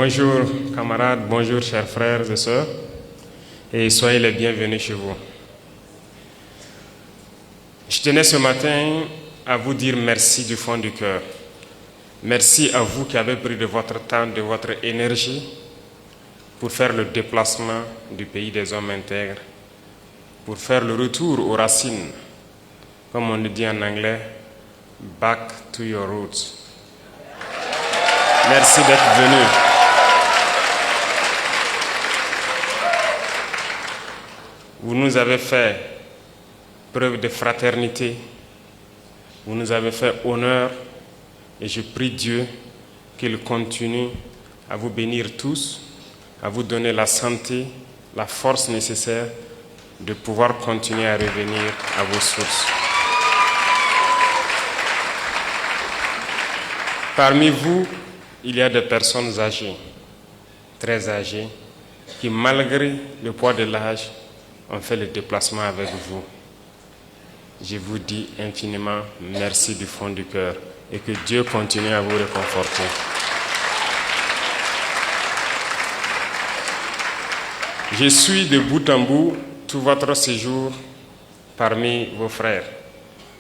Bonjour camarades, bonjour chers frères et sœurs, et soyez les bienvenus chez vous. Je tenais ce matin à vous dire merci du fond du cœur. Merci à vous qui avez pris de votre temps, de votre énergie pour faire le déplacement du pays des hommes intègres, pour faire le retour aux racines, comme on le dit en anglais, back to your roots. Merci d'être venus. Vous nous avez fait preuve de fraternité, vous nous avez fait honneur et je prie Dieu qu'il continue à vous bénir tous, à vous donner la santé, la force nécessaire de pouvoir continuer à revenir à vos sources. Parmi vous, il y a des personnes âgées, très âgées, qui malgré le poids de l'âge, ont fait le déplacement avec vous. Je vous dis infiniment merci du fond du cœur et que Dieu continue à vous réconforter. Je suis de bout en bout tout votre séjour parmi vos frères.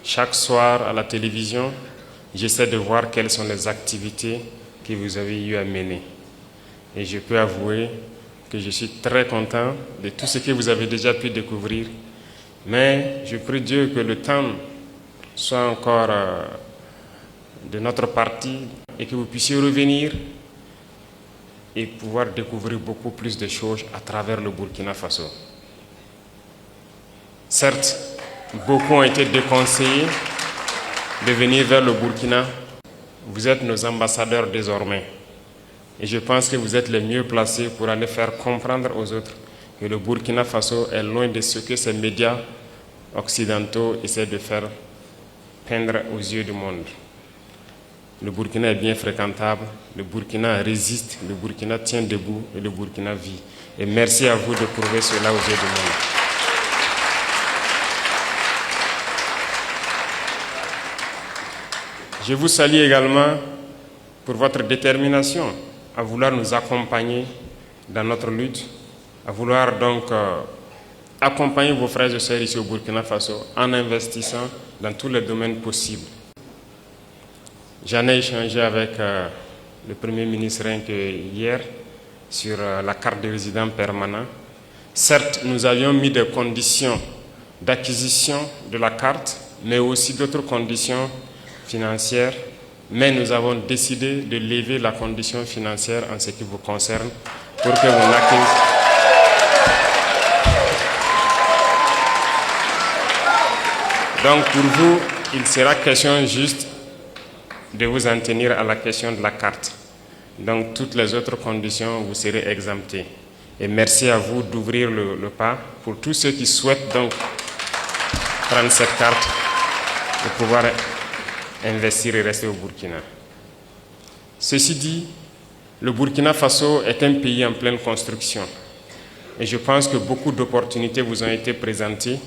Chaque soir à la télévision, j'essaie de voir quelles sont les activités que vous avez eu à mener. Et je peux avouer que je suis très content de tout ce que vous avez déjà pu découvrir. Mais je prie Dieu que le temps soit encore de notre partie et que vous puissiez revenir et pouvoir découvrir beaucoup plus de choses à travers le Burkina Faso. Certes, beaucoup ont été déconseillés de venir vers le Burkina. Vous êtes nos ambassadeurs désormais. Et je pense que vous êtes les mieux placés pour aller faire comprendre aux autres que le Burkina Faso est loin de ce que ces médias occidentaux essaient de faire peindre aux yeux du monde. Le Burkina est bien fréquentable, le Burkina résiste, le Burkina tient debout et le Burkina vit. Et merci à vous de prouver cela aux yeux du monde. Je vous salue également pour votre détermination à vouloir nous accompagner dans notre lutte, à vouloir donc accompagner vos frères et sœurs ici au Burkina Faso en investissant dans tous les domaines possibles. J'en ai échangé avec le Premier ministre hier sur la carte de résident permanent. Certes, nous avions mis des conditions d'acquisition de la carte, mais aussi d'autres conditions financières, mais nous avons décidé de lever la condition financière en ce qui vous concerne pour que vous n'acquisiez. Donc pour vous, il sera question juste de vous en tenir à la question de la carte. Donc toutes les autres conditions, vous serez exemptés. Et merci à vous d'ouvrir le pas pour tous ceux qui souhaitent donc prendre cette carte et pouvoir investir et rester au Burkina. Ceci dit, le Burkina Faso est un pays en pleine construction. Et je pense que beaucoup d'opportunités vous ont été présentées.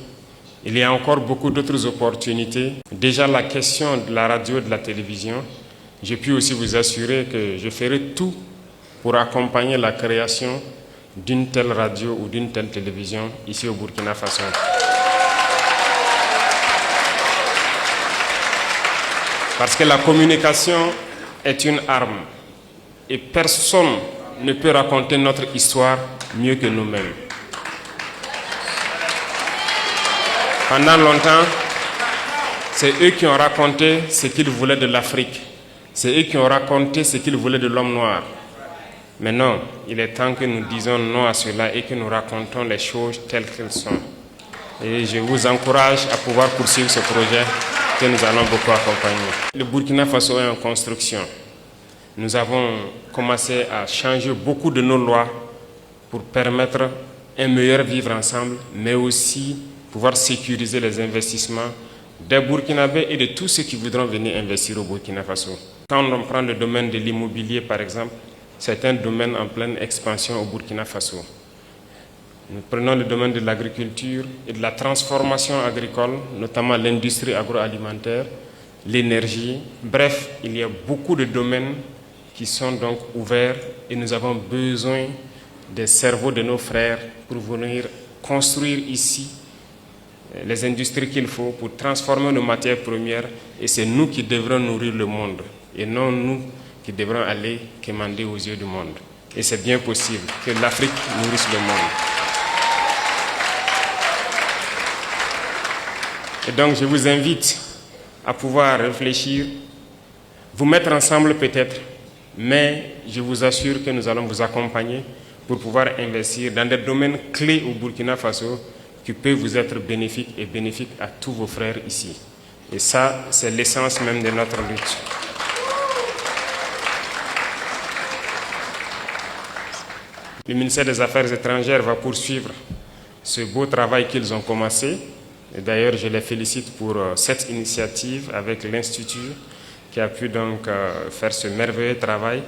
Il y a encore beaucoup d'autres opportunités. Déjà la question de la radio et de la télévision, je puis aussi vous assurer que je ferai tout pour accompagner la création d'une telle radio ou d'une telle télévision ici au Burkina Faso. Parce que la communication est une arme et personne ne peut raconter notre histoire mieux que nous-mêmes. Pendant longtemps, c'est eux qui ont raconté ce qu'ils voulaient de l'Afrique. C'est eux qui ont raconté ce qu'ils voulaient de l'homme noir. Mais non, il est temps que nous disions non à cela et que nous racontons les choses telles qu'elles sont. Et je vous encourage à pouvoir poursuivre ce projet que nous allons beaucoup accompagner. Le Burkina Faso est en construction. Nous avons commencé à changer beaucoup de nos lois pour permettre un meilleur vivre ensemble, mais aussi pouvoir sécuriser les investissements des Burkinabés et de tous ceux qui voudront venir investir au Burkina Faso. Quand on prend le domaine de l'immobilier, par exemple, c'est un domaine en pleine expansion au Burkina Faso. Nous prenons le domaine de l'agriculture et de la transformation agricole, notamment l'industrie agroalimentaire, l'énergie. Bref, il y a beaucoup de domaines qui sont donc ouverts et nous avons besoin des cerveaux de nos frères pour venir construire ici les industries qu'il faut pour transformer nos matières premières, et c'est nous qui devrons nourrir le monde et non nous qui devrons aller quémander aux yeux du monde. Et c'est bien possible que l'Afrique nourrisse le monde. Et donc je vous invite à pouvoir réfléchir, vous mettre ensemble peut-être, mais je vous assure que nous allons vous accompagner pour pouvoir investir dans des domaines clés au Burkina Faso qui peuvent vous être bénéfiques et bénéfiques à tous vos frères ici. Et ça, c'est l'essence même de notre lutte. Le ministère des Affaires étrangères va poursuivre ce beau travail qu'ils ont commencé. Et d'ailleurs, je les félicite pour cette initiative avec l'Institut qui a pu donc faire ce merveilleux travail.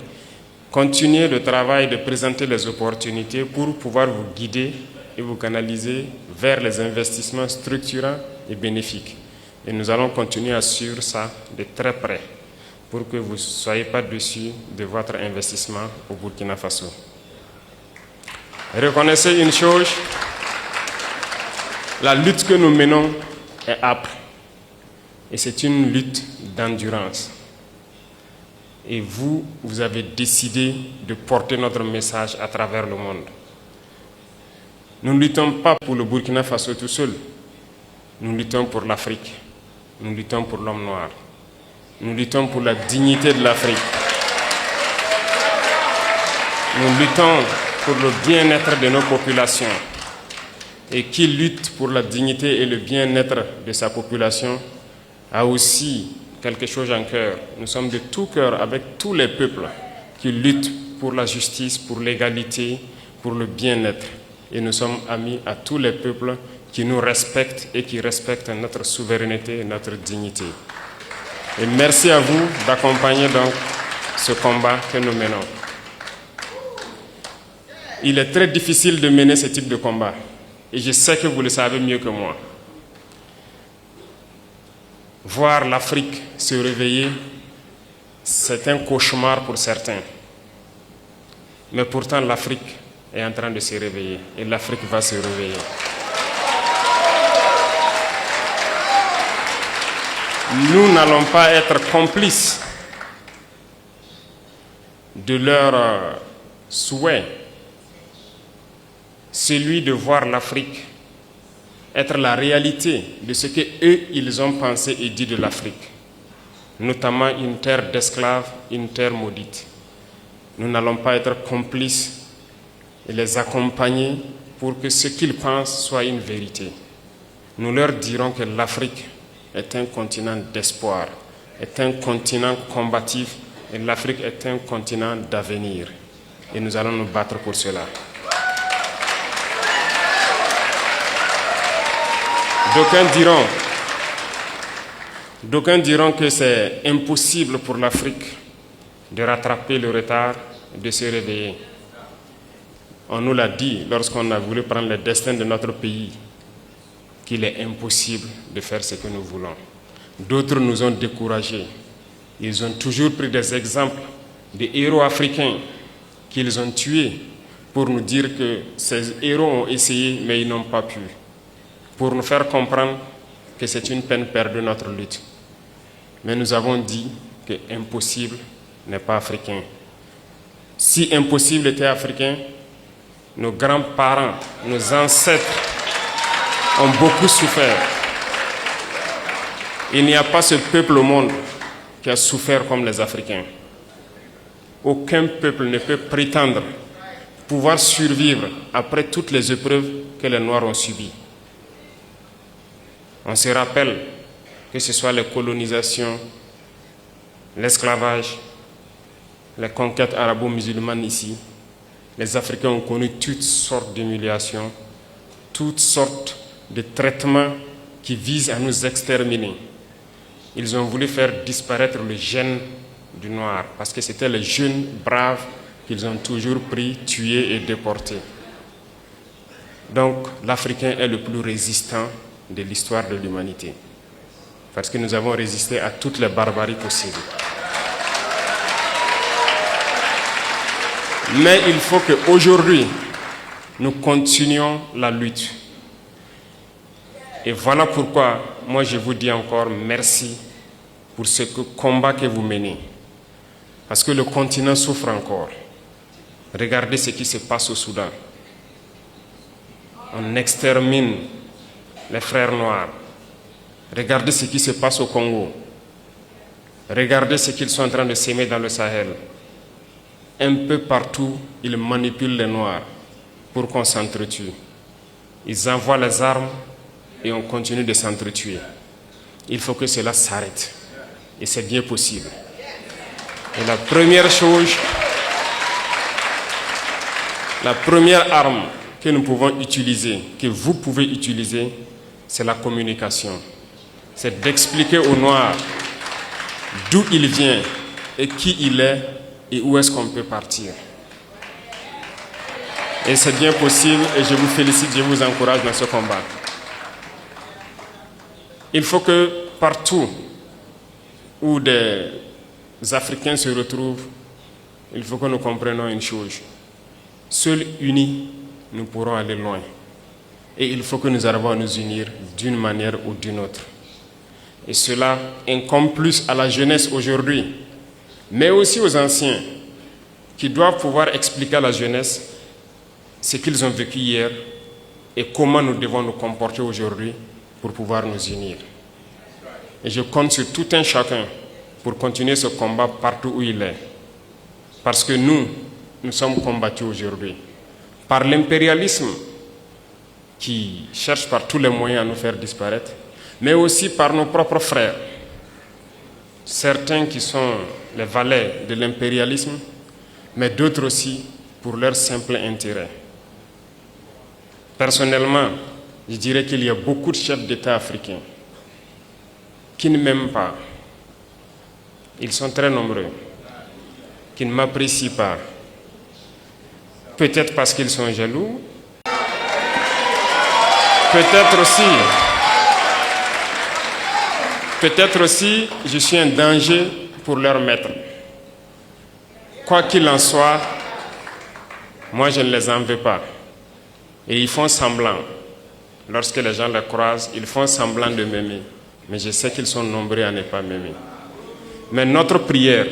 Continuez le travail de présenter les opportunités pour pouvoir vous guider et vous canaliser vers les investissements structurants et bénéfiques. Et nous allons continuer à suivre ça de très près pour que vous ne soyez pas déçus de votre investissement au Burkina Faso. Reconnaissez une chose, la lutte que nous menons est âpre et c'est une lutte d'endurance. Et vous avez décidé de porter notre message à travers le monde. Nous ne luttons pas pour le Burkina Faso tout seul. Nous luttons pour l'Afrique. Nous luttons pour l'homme noir. Nous luttons pour la dignité de l'Afrique. Nous luttons pour le bien-être de nos populations. Et qui lutte pour la dignité et le bien-être de sa population a aussi quelque chose en cœur. Nous sommes de tout cœur avec tous les peuples qui luttent pour la justice, pour l'égalité, pour le bien-être. Et nous sommes amis à tous les peuples qui nous respectent et qui respectent notre souveraineté et notre dignité. Et merci à vous d'accompagner donc ce combat que nous menons. Il est très difficile de mener ce type de combat. Et je sais que vous le savez mieux que moi. Voir l'Afrique se réveiller, c'est un cauchemar pour certains. Mais pourtant, l'Afrique est en train de se réveiller. Et l'Afrique va se réveiller. Nous n'allons pas être complices de leur souhait, celui de voir l'Afrique être la réalité de ce qu'eux, ils ont pensé et dit de l'Afrique, notamment une terre d'esclaves, une terre maudite. Nous n'allons pas être complices et les accompagner pour que ce qu'ils pensent soit une vérité. Nous leur dirons que l'Afrique est un continent d'espoir, est un continent combatif et l'Afrique est un continent d'avenir. Et nous allons nous battre pour cela. D'aucuns diront que c'est impossible pour l'Afrique de rattraper le retard, de se réveiller. On nous l'a dit lorsqu'on a voulu prendre le destin de notre pays, qu'il est impossible de faire ce que nous voulons. D'autres nous ont découragés. Ils ont toujours pris des exemples de héros africains qu'ils ont tués pour nous dire que ces héros ont essayé mais ils n'ont pas pu. Pour nous faire comprendre que c'est une peine perdue notre lutte. Mais nous avons dit que impossible n'est pas africain. Si impossible était africain, nos grands-parents, nos ancêtres ont beaucoup souffert. Il n'y a pas ce peuple au monde qui a souffert comme les Africains. Aucun peuple ne peut prétendre pouvoir survivre après toutes les épreuves que les Noirs ont subies. On se rappelle que ce soit les colonisations, l'esclavage, les conquêtes arabo-musulmanes ici, les Africains ont connu toutes sortes d'humiliations, toutes sortes de traitements qui visent à nous exterminer. Ils ont voulu faire disparaître le gène du noir parce que c'était les jeunes braves qu'ils ont toujours pris, tués et déportés. Donc l'Africain est le plus résistant de l'histoire de l'humanité parce que nous avons résisté à toutes les barbaries possibles. Mais il faut qu'aujourd'hui, nous continuions la lutte. Et voilà pourquoi, moi je vous dis encore merci pour ce combat que vous menez. Parce que le continent souffre encore. Regardez ce qui se passe au Soudan. On extermine les frères noirs. Regardez ce qui se passe au Congo. Regardez ce qu'ils sont en train de s'aimer dans le Sahel. Un peu partout, ils manipulent les noirs pour qu'on s'entretue. Ils envoient les armes et on continue de s'entretuer. Il faut que cela s'arrête. Et c'est bien possible. Et la première chose, la première arme que nous pouvons utiliser, que vous pouvez utiliser, c'est la communication. C'est d'expliquer aux Noirs d'où il vient et qui il est et où est-ce qu'on peut partir. Et c'est bien possible et je vous félicite, je vous encourage dans ce combat. Il faut que partout où des Africains se retrouvent, il faut que nous comprenions une chose. Seuls unis, nous pourrons aller loin. Et il faut que nous arrivions à nous unir d'une manière ou d'une autre. Et cela incombe plus à la jeunesse aujourd'hui, mais aussi aux anciens, qui doivent pouvoir expliquer à la jeunesse ce qu'ils ont vécu hier et comment nous devons nous comporter aujourd'hui pour pouvoir nous unir. Et je compte sur tout un chacun pour continuer ce combat partout où il est. Parce que nous sommes combattus aujourd'hui par l'impérialisme qui cherche par tous les moyens à nous faire disparaître, mais aussi par nos propres frères. Certains qui sont les valets de l'impérialisme, mais d'autres aussi pour leur simple intérêt. Personnellement, je dirais qu'il y a beaucoup de chefs d'État africains qui ne m'aiment pas. Ils sont très nombreux, qui ne m'apprécient pas. Peut-être parce qu'ils sont jaloux, peut-être aussi, je suis un danger pour leur maître. Quoi qu'il en soit, moi je ne les en veux pas. Et ils font semblant. Lorsque les gens les croisent, ils font semblant de m'aimer. Mais je sais qu'ils sont nombreux à ne pas m'aimer. Mais notre prière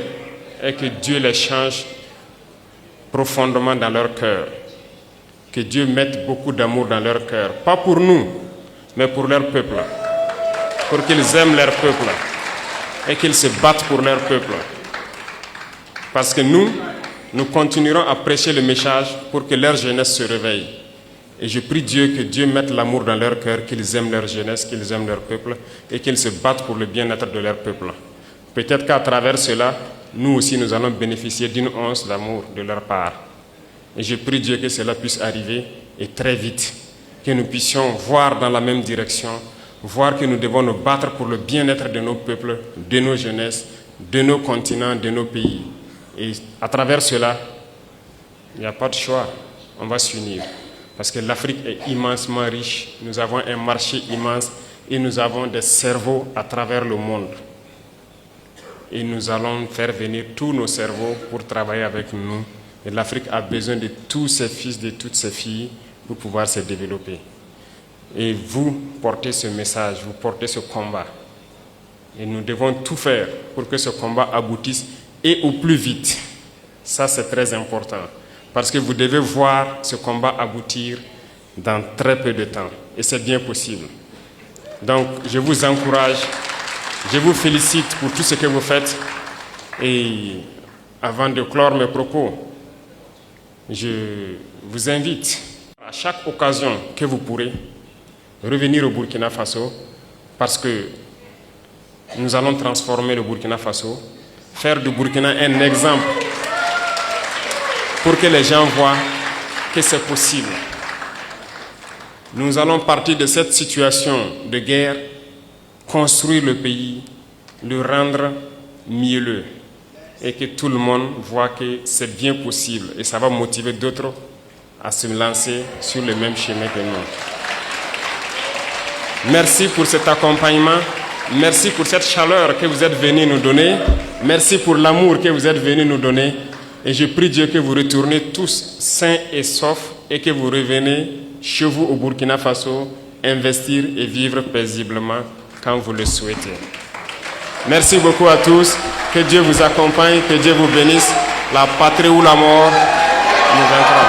est que Dieu les change profondément dans leur cœur. Que Dieu mette beaucoup d'amour dans leur cœur. Pas pour nous, mais pour leur peuple. Pour qu'ils aiment leur peuple. Et qu'ils se battent pour leur peuple. Parce que nous continuerons à prêcher le message pour que leur jeunesse se réveille. Et je prie Dieu que Dieu mette l'amour dans leur cœur, qu'ils aiment leur jeunesse, qu'ils aiment leur peuple et qu'ils se battent pour le bien-être de leur peuple. Peut-être qu'à travers cela, nous aussi nous allons bénéficier d'une once d'amour de leur part. Et je prie Dieu que cela puisse arriver et très vite, que nous puissions voir dans la même direction, voir que nous devons nous battre pour le bien-être de nos peuples, de nos jeunesses, de nos continents, de nos pays. Et à travers cela, il n'y a pas de choix, on va s'unir. Parce que l'Afrique est immensement riche, nous avons un marché immense et nous avons des cerveaux à travers le monde. Et nous allons faire venir tous nos cerveaux pour travailler avec nous. Et l'Afrique a besoin de tous ses fils, de toutes ses filles pour pouvoir se développer. Et vous portez ce message, vous portez ce combat. Et nous devons tout faire pour que ce combat aboutisse et au plus vite. Ça, c'est très important. Parce que vous devez voir ce combat aboutir dans très peu de temps. Et c'est bien possible. Donc, je vous encourage, je vous félicite pour tout ce que vous faites. Et avant de clore mes propos, je vous invite à chaque occasion que vous pourrez revenir au Burkina Faso parce que nous allons transformer le Burkina Faso, faire du Burkina un exemple pour que les gens voient que c'est possible. Nous allons partir de cette situation de guerre, construire le pays, le rendre mielleux et que tout le monde voit que c'est bien possible et ça va motiver d'autres à se lancer sur le même chemin que nous. Merci pour cet accompagnement, merci pour cette chaleur que vous êtes venus nous donner, merci pour l'amour que vous êtes venus nous donner. Et je prie Dieu que vous retournez tous sains et saufs et que vous revenez chez vous au Burkina Faso, investir et vivre paisiblement quand vous le souhaitez. Merci beaucoup à tous. Que Dieu vous accompagne, que Dieu vous bénisse. La patrie ou la mort, nous vaincrons.